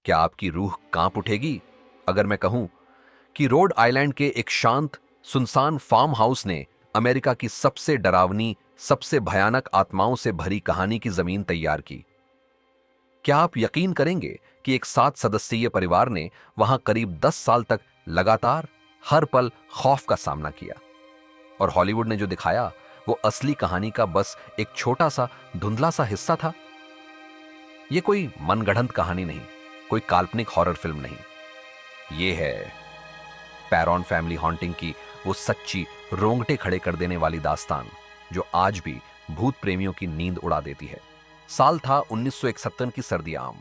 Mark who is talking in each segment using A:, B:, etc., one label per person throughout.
A: क्या आपकी रूह कांप उठेगी अगर मैं कहूं कि रोड आइलैंड के एक शांत, सुनसान फार्म हाउस ने अमेरिका की सबसे डरावनी, सबसे भयानक आत्माओं से भरी कहानी की जमीन तैयार की? क्या आप यकीन करेंगे कि एक 7 सदस्यीय परिवार ने वहां करीब 10 साल तक लगातार हर पल खौफ का सामना किया? और हॉलीवुड ने जो दिखाया वो असली कहानी का बस एक छोटा सा, धुंधला सा हिस्सा था। ये कोई मनगढ़ंत कहानी नहीं, कोई काल्पनिक हॉरर फिल्म नहीं। ये है पैरॉन फैमिली हॉन्टिंग की वो सच्ची, रोंगटे खड़े कर देने वाली दास्तान जो आज भी भूत प्रेमियों की नींद उड़ा देती है। साल था 1971 की सर्दी आम।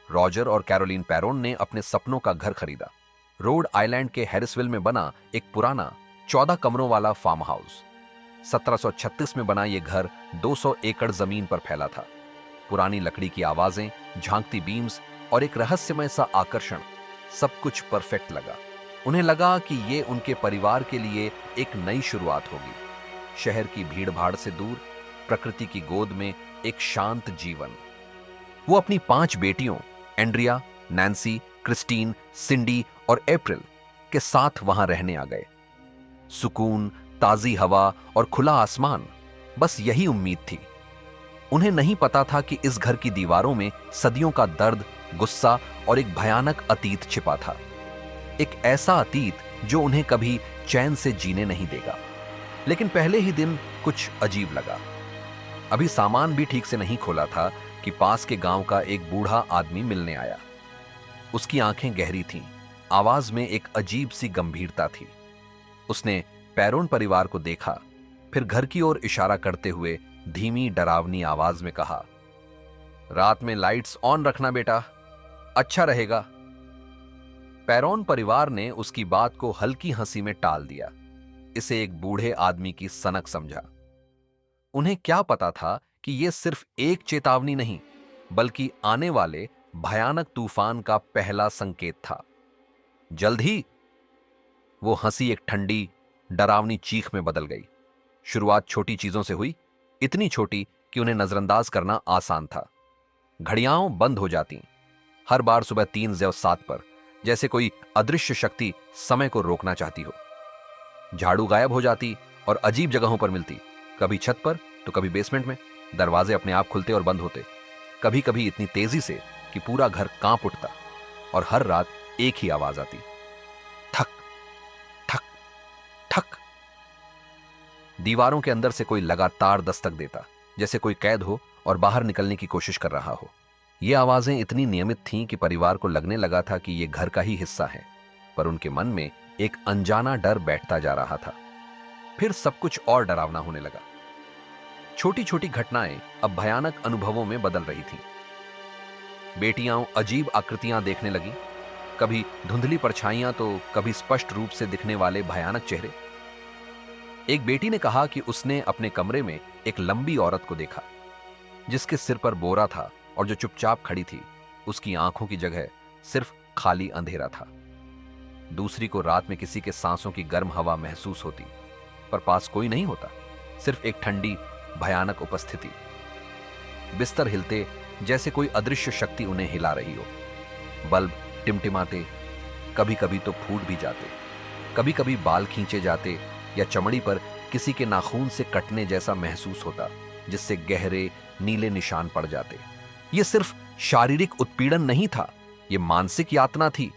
A: रॉजर और कैरोलिन पैरोन ने अपने सपनों का घर खरीदा। रोड आइलैंड के हैरिसविल में बना एक पुराना 14 कमरों वाला फार्म हाउस। 1736 में बना यह घर 200 एकड़ जमीन पर फैला था। पुरानी लकड़ी की आवाजें, झांकती बीम्स और एक रहस्यमय सा आकर्षण, सब कुछ परफेक्ट लगा। उन्हें लगा कि ये उनके परिवार के लिए एक नई शुरुआत होगी। शहर की भीड़ भाड़ से दूर, प्रकृति की गोद में एक शांत जीवन। वो अपनी 5 बेटियों एंड्रिया, नैन्सी, क्रिस्टीन, सिंडी और अप्रैल के साथ वहां रहने आ गए। सुकून, ताजी हवा और खुला आसमान, बस यही उम्मीद थी। उन्हें नहीं पता था कि इस घर की दीवारों में सदियों का दर्द, गुस्सा और एक भयानक अतीत छिपा था। एक ऐसा अतीत जो उन्हें कभी चैन से जीने नहीं देगा। लेकिन पहले ही दिन कुछ अजीब लगा। अभी सामान भी ठीक से नहीं खोला था कि पास के गांव का एक बूढ़ा आदमी मिलने आया। उसकी आंखें गहरी थीं, आवाज में एक अजीब सी गंभीरता थी। उसने पैरोन परिवार को देखा, फिर घर की ओर इशारा करते हुए धीमी, डरावनी आवाज में कहा, रात में लाइट्स ऑन रखना बेटा, अच्छा रहेगा। पैरोन परिवार ने उसकी बात को हल्की हंसी में टाल दिया। इसे एक बूढ़े आदमी की सनक समझा। उन्हें क्या पता था कि यह सिर्फ एक चेतावनी नहीं, बल्कि आने वाले भयानक तूफान का पहला संकेत था। जल्द ही वो हंसी एक ठंडी, डरावनी चीख में बदल गई। शुरुआत छोटी चीजों से हुई, इतनी छोटी कि उन्हें नजरअंदाज करना आसान था। घड़ियां बंद हो जाती, हर बार सुबह 3:07 पर, जैसे कोई अदृश्य शक्ति समय को रोकना चाहती हो। झाड़ू गायब हो जाती और अजीब जगहों पर मिलती, कभी छत पर तो कभी बेसमेंट में। दरवाजे अपने आप खुलते और बंद होते, कभी कभी इतनी तेजी से कि पूरा घर कांप उठता। और हर रात एक ही आवाज आती, ठक ठक ठक। दीवारों के अंदर से कोई लगातार दस्तक देता, जैसे कोई कैद हो और बाहर निकलने की कोशिश कर रहा हो। ये आवाजें इतनी नियमित थीं कि परिवार को लगने लगा था कि ये घर का ही हिस्सा है, पर उनके मन में एक अनजाना डर बैठता जा रहा था। फिर सब कुछ और डरावना होने लगा। छोटी छोटी घटनाएं अब भयानक अनुभवों में बदल रही थीं। बेटियां अजीब आकृतियां देखने लगी, कभी धुंधली परछाइयां तो कभी स्पष्ट रूप से दिखने वाले भयानक चेहरे। एक बेटी ने कहा कि उसने अपने कमरे में एक लंबी औरत को देखा, जिसके सिर पर बोरा था और जो चुपचाप खड़ी थी। उसकी आंखों की जगह सिर्फ खाली अंधेरा था। दूसरी को रात में किसी के सांसों की गर्म हवा महसूस होती, पर पास कोई नहीं होता, सिर्फ एक ठंडी, भयानक उपस्थिति। बिस्तर हिलते, जैसे कोई अदृश्य शक्ति उन्हें हिला रही हो। बल्ब टिमटिमाते, कभी कभी तो फूट भी जाते, कभी कभी बाल खींचे जाते या चमड़ी पर किसी के नाखून से कटने जैसा महसूस होता, जिससे गहरे नीले निशान पड़ जाते। यह सिर्फ शारीरिक उत्पीड़न नहीं था, यह मानसिक यातना थी।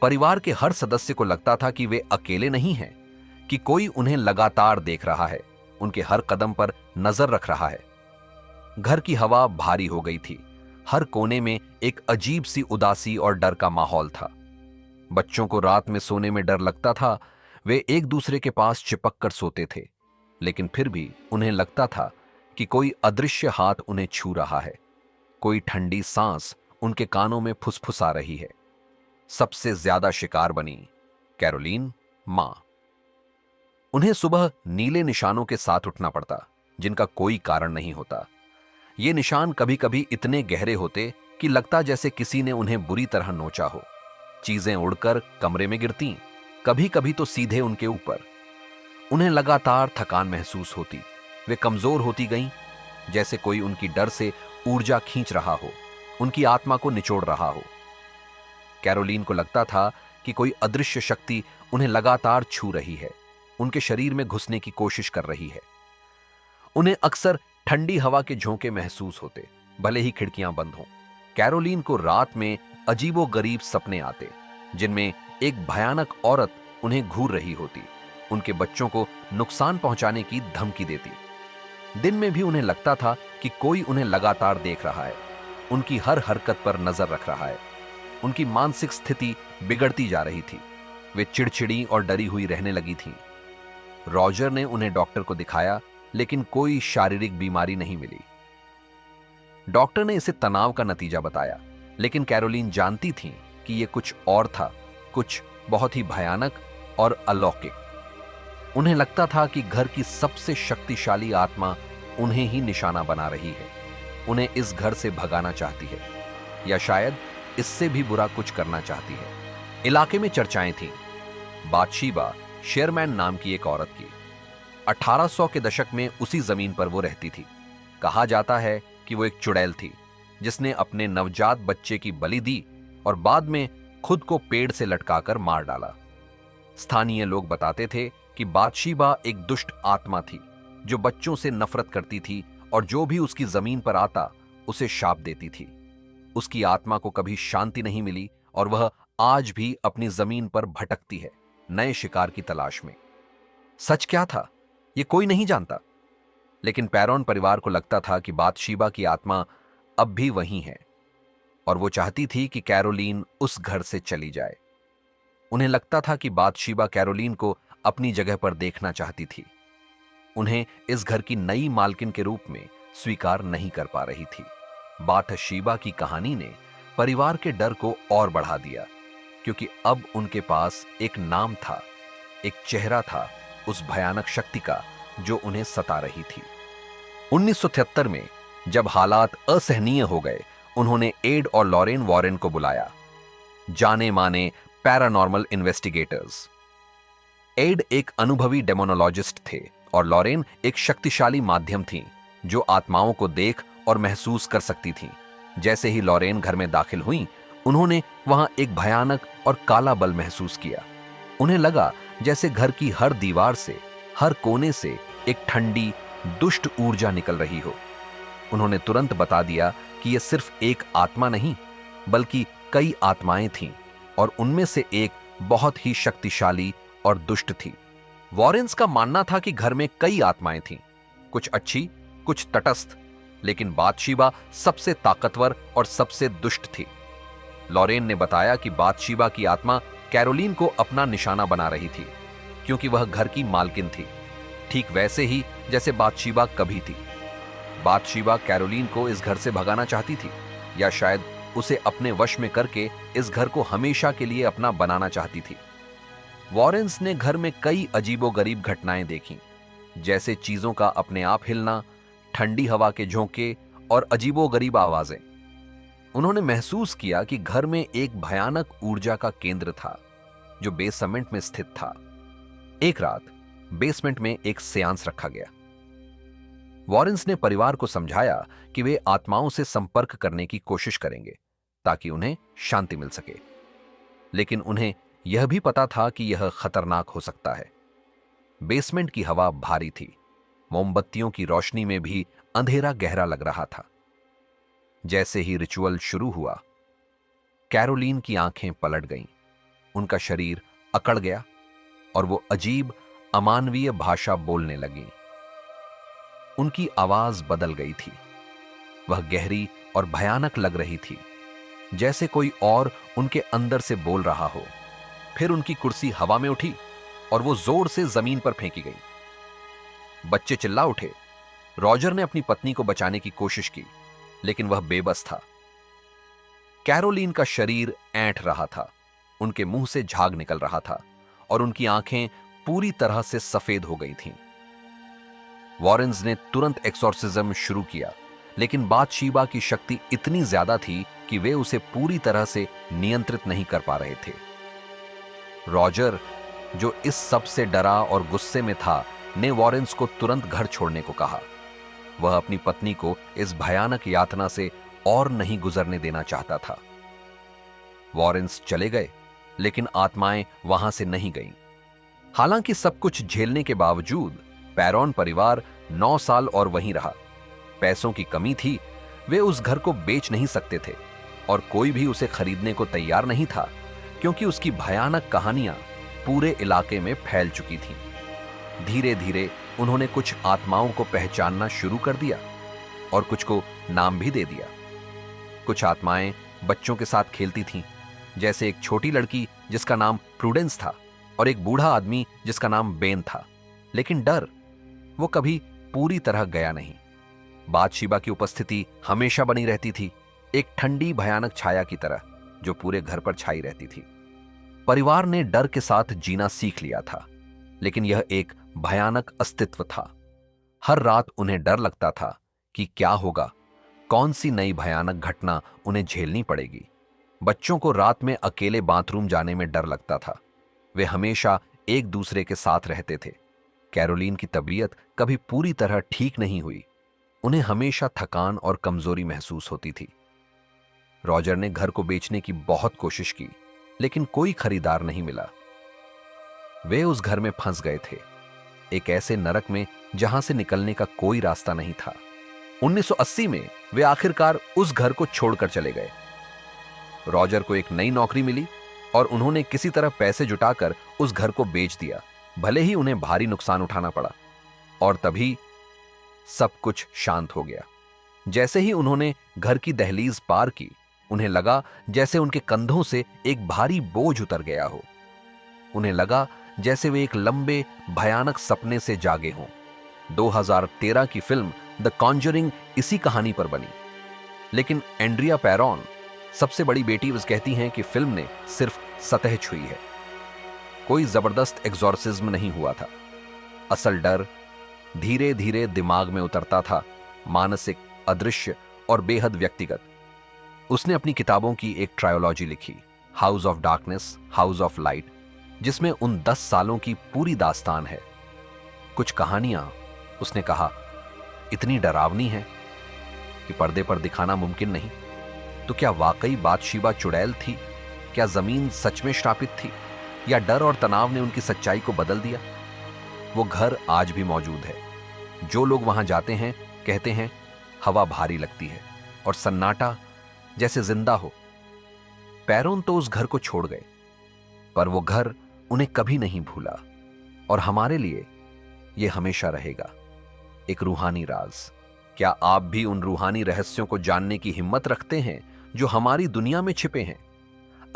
A: परिवार के हर सदस्य को लगता था कि वे अकेले नहीं हैं, कि कोई उन्हें लगातार देख रहा है, उनके हर कदम पर नजर रख रहा है। घर की हवा भारी हो गई थी, हर कोने में एक अजीब सी उदासी और डर का माहौल था। बच्चों को रात में सोने में डर लगता था, वे एक दूसरे के पास चिपक कर सोते थे, लेकिन फिर भी उन्हें लगता था कि कोई अदृश्य हाथ उन्हें छू रहा है, कोई ठंडी सांस उनके कानों में फुसफुसा रही है। सबसे ज्यादा शिकार बनी कैरोलिन मां। उन्हें सुबह नीले निशानों के साथ उठना पड़ता, जिनका कोई कारण नहीं होता। ये निशान कभी कभी इतने गहरे होते कि लगता जैसे किसी ने उन्हें बुरी तरह नोचा हो। चीजें उड़कर कमरे में गिरती, कभी कभी तो सीधे उनके ऊपर। उन्हें लगातार थकान महसूस होती, वे कमजोर होती गईं, जैसे कोई उनकी डर से ऊर्जा खींच रहा हो। उनकी आत्मा को निचोड़ रहा हो। कैरोलीन को लगता था कि कोई अदृश्य शक्ति उन्हें लगातार छू रही है, उनके शरीर में घुसने की कोशिश कर रही है। उन्हें अक्सर ठंडी हवा के झोंके महसूस होते, भले ही खिड़कियां बंद हों। कैरोलीन को रात में अजीबोगरीब सपने आते, जिनमें एक भयानक औरत उन्हें घूर रही होती, उनके बच्चों को नुकसान पहुंचाने की धमकी देती। दिन में भी उन्हें लगता था कि कोई उन्हें लगातार देख रहा है, उनकी हर हरकत पर नजर रख रहा है। उनकी मानसिक स्थिति बिगड़ती जा रही थी, वे चिड़चिड़ी और डरी हुई रहने लगी थीं। रॉजर ने उन्हें डॉक्टर को दिखाया, लेकिन कोई शारीरिक बीमारी नहीं मिली। डॉक्टर ने इसे तनाव का नतीजा बताया, लेकिन कैरोलीन जानती थी कि यह कुछ और था, कुछ बहुत ही भयानक और अलौकिक। उन्हें लगता था कि घर की सबसे शक्तिशाली आत्मा उन्हें ही निशाना बना रही है, उन्हें इस घर से भगाना चाहती है, या शायद इससे भी बुरा कुछ करना चाहती है। इलाके में चर्चाएं थीं। बातशीबा शेरमैन नाम की एक औरत की। 1800 के दशक में उसी जमीन पर वो रहती थी। कहा जाता है कि वो एक चुड़ैल थी, जिसने अपने नवजात बच्चे की बलि दी और बाद में खुद को पेड़ से लटकाकर मार डाला। स्थानीय लोग बताते थे कि बातशीबा एक दुष्ट आत्मा थी, जो बच्चों से नफरत करती थी और जो भी उसकी जमीन पर आता उसे शाप देती थी। उसकी आत्मा को कभी शांति नहीं मिली और वह आज भी अपनी जमीन पर भटकती है, नए शिकार की तलाश में। सच क्या था, यह कोई नहीं जानता, लेकिन पैरोन परिवार को लगता था कि बातशीबा की आत्मा अब भी वहीं है और वो चाहती थी कि कैरोलीन उस घर से चली जाए। उन्हें लगता था कि बातशीबा कैरोलीन को अपनी जगह पर देखना चाहती थी, उन्हें इस घर की नई मालकिन के रूप में स्वीकार नहीं कर पा रही थी। बातशीबा की कहानी ने परिवार के डर को और बढ़ा दिया, क्योंकि अब उनके पास एक नाम था, एक चेहरा था उस भयानक शक्ति का जो उन्हें सता रही थी। 1973 में जब हालात असहनीय हो गए, उन्होंने एड और लॉरेन वॉरेन को बुलाया, जाने माने पैरानॉर्मल इन्वेस्टिगेटर्स। एड एक अनुभवी डेमोनोलॉजिस्ट थे और लॉरेन एक शक्तिशाली माध्यम थी जो आत्माओं को देख और महसूस कर सकती थी। जैसे ही लॉरेन घर में दाखिल हुई, उन्होंने वहां एक भयानक और काला बल महसूस किया। उन्हें लगा जैसे घर की हर दीवार से, हर कोने से एक ठंडी, दुष्ट ऊर्जा निकल रही हो। उन्होंने तुरंत बता दिया कि यह सिर्फ एक आत्मा नहीं, बल्कि कई आत्माएं थीं और उनमें से एक बहुत ही शक्तिशाली और दुष्ट थी। वॉरेन्स का मानना था कि घर में कई आत्माएं थीं, कुछ अच्छी, कुछ तटस्थ, लेकिन बातशीबा सबसे ताकतवर और सबसे दुष्ट थी। लॉरेन ने बताया कि बातशीबा की आत्मा कैरोलीन को अपना निशाना बना रही थी, क्योंकि वह घर की मालकिन थी, ठीक वैसे ही जैसे बातशीबा कभी थी। बातशीबा कैरोलीन को इस घर से भगाना चाहती थी, या शायद उसे अपने वश में करके इस घर को हमेशा के लिए अपना बनाना चाहती थी। वॉरेन्स ने घर में कई अजीबोगरीब घटनाएं देखीं, जैसे चीजों का अपने आप हिलना, ठंडी हवा के झोंके और अजीबोगरीब आवाजें। उन्होंने महसूस किया कि घर में एक भयानक ऊर्जा का केंद्र था जो बेसमेंट में स्थित था। एक रात बेसमेंट में एक सेयांस रखा गया। वॉरेन्स ने परिवार को समझाया कि वे आत्माओं से संपर्क करने की कोशिश करेंगे ताकि उन्हें शांति मिल सके, लेकिन उन्हें यह भी पता था कि यह खतरनाक हो सकता है। बेसमेंट की हवा भारी थी, मोमबत्तियों की रोशनी में भी अंधेरा गहरा लग रहा था। जैसे ही रिचुअल शुरू हुआ, कैरोलीन की आंखें पलट गईं, उनका शरीर अकड़ गया और वो अजीब, अमानवीय भाषा बोलने लगी। उनकी आवाज बदल गई थी, वह गहरी और भयानक लग रही थी, जैसे कोई और उनके अंदर से बोल रहा हो। फिर उनकी कुर्सी हवा में उठी और वो जोर से जमीन पर फेंकी गई। बच्चे चिल्ला उठे। रॉजर ने अपनी पत्नी को बचाने की कोशिश की, लेकिन वह बेबस था। कैरोलीन का शरीर ऐंठ रहा था, उनके मुंह से झाग निकल रहा था और उनकी आंखें पूरी तरह से सफेद हो गई थीं। वॉरेन्स ने तुरंत एक्सॉर्सिज्म शुरू किया, लेकिन बातशीबा की शक्ति इतनी ज्यादा थी कि वे उसे पूरी तरह से नियंत्रित नहीं कर पा रहे थे। रॉजर, जो इस सब से डरा और गुस्से में था, ने वॉरेन्स को तुरंत घर छोड़ने को कहा। वह अपनी पत्नी को इस भयानक यातना से और नहीं गुजरने देना चाहता था। वॉरेंस चले गए, लेकिन आत्माएं वहां से नहीं गईं। हालांकि सब कुछ झेलने के बावजूद पैरॉन परिवार 9 साल और वहीं रहा। पैसों की कमी थी, वे उस घर को बेच नहीं सकते थे और कोई भी उसे खरीदने को तैयार नहीं था, क्योंकि उसकी भयानक कहानियां पूरे इलाके में फैल चुकी थीं। धीरे धीरे उन्होंने कुछ आत्माओं को पहचानना शुरू कर दिया और कुछ को नाम भी दे दिया। कुछ आत्माएं बच्चों के साथ खेलती थीं, जैसे एक छोटी लड़की जिसका नाम प्रूडेंस था और एक बूढ़ा आदमी जिसका नाम बेन था। लेकिन डर, वो कभी पूरी तरह गया नहीं। बादशीबा की उपस्थिति हमेशा बनी रहती थी, एक ठंडी भयानक छाया की तरह जो पूरे घर पर छाई रहती थी। परिवार ने डर के साथ जीना सीख लिया था, लेकिन यह एक भयानक अस्तित्व था। हर रात उन्हें डर लगता था कि क्या होगा, कौन सी नई भयानक घटना उन्हें झेलनी पड़ेगी। बच्चों को रात में अकेले बाथरूम जाने में डर लगता था। वे हमेशा एक दूसरे के साथ रहते थे। कैरोलीन की तबीयत कभी पूरी तरह ठीक नहीं हुई। उन्हें हमेशा थकान और कमजोरी महसूस होती थी। रॉजर ने घर को बेचने की बहुत कोशिश की, लेकिन कोई खरीदार नहीं मिला। वे उस घर में फंस गए थे, एक ऐसे नरक में जहां से निकलने का कोई रास्ता नहीं था। 1980 में वे आखिरकार उस घर को छोड़कर चले गए। रॉजर को एक नई नौकरी मिली और उन्होंने किसी तरह पैसे जुटाकर उस घर को बेच दिया, भले ही उन्हें भारी नुकसान उठाना पड़ा। और तभी सब कुछ शांत हो गया। जैसे ही उन्होंने घर की दहलीज पार की, उन्हें लगा जैसे उनके कंधों से एक भारी बोझ उतर गया हो। उन्हें लगा जैसे वे एक लंबे भयानक सपने से जागे हों। 2013 की फिल्म द कॉन्जरिंग इसी कहानी पर बनी। लेकिन एंड्रिया पैरॉन, सबसे बड़ी बेटी, वह कहती हैं कि फिल्म ने सिर्फ सतह छुई है। कोई जबरदस्त एग्जॉर्सिज्म नहीं हुआ था। असल डर धीरे धीरे दिमाग में उतरता था, मानसिक, अदृश्य और बेहद व्यक्तिगत। उसने अपनी किताबों की एक ट्रायोलॉजी लिखी, house of darkness, house of light, जिसमें उन 10 सालों की पूरी दास्तान है। कुछ कहानियां, उसने कहा, इतनी डरावनी है कि पर्दे पर दिखाना मुमकिन नहीं। तो क्या वाकई बादशीबा चुड़ैल थी? क्या जमीन सच में श्रापित थी, या डर और तनाव ने उनकी सच्चाई को बदल दिया? वो घर आज भी मौजूद है। जो लोग वहां जाते हैं कहते हैं हवा भारी लगती है और सन्नाटा जैसे जिंदा हो। पैरोन तो उस घर को छोड़ गए, पर वो घर उन्हें कभी नहीं भूला और हमारे लिए यह हमेशा रहेगा एक रूहानी राज। क्या आप भी उन रूहानी रहस्यों को जानने की हिम्मत रखते हैं जो हमारी दुनिया में छिपे हैं?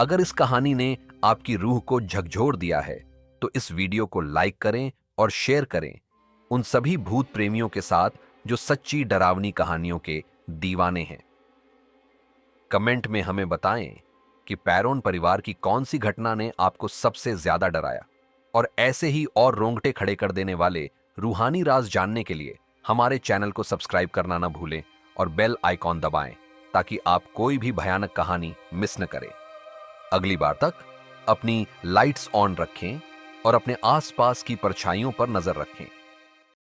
A: अगर इस कहानी ने आपकी रूह को झकझोर दिया है तो इस वीडियो को लाइक करें और शेयर करें उन सभी भूत प्रेमियों के साथ जो सच्ची डरावनी कहानियों के दीवाने हैं। कमेंट में हमें बताएं कि पैरोन परिवार की कौन सी घटना ने आपको सबसे ज्यादा डराया। और ऐसे ही और रोंगटे खड़े कर देने वाले रूहानी राज जानने के लिए हमारे चैनल को सब्सक्राइब करना ना भूलें और बेल आइकॉन दबाएं, ताकि आप कोई भी भयानक कहानी मिस न करें। अगली बार तक अपनी लाइट्स ऑन रखें और अपने आसपास की परछाइयों पर नजर रखें।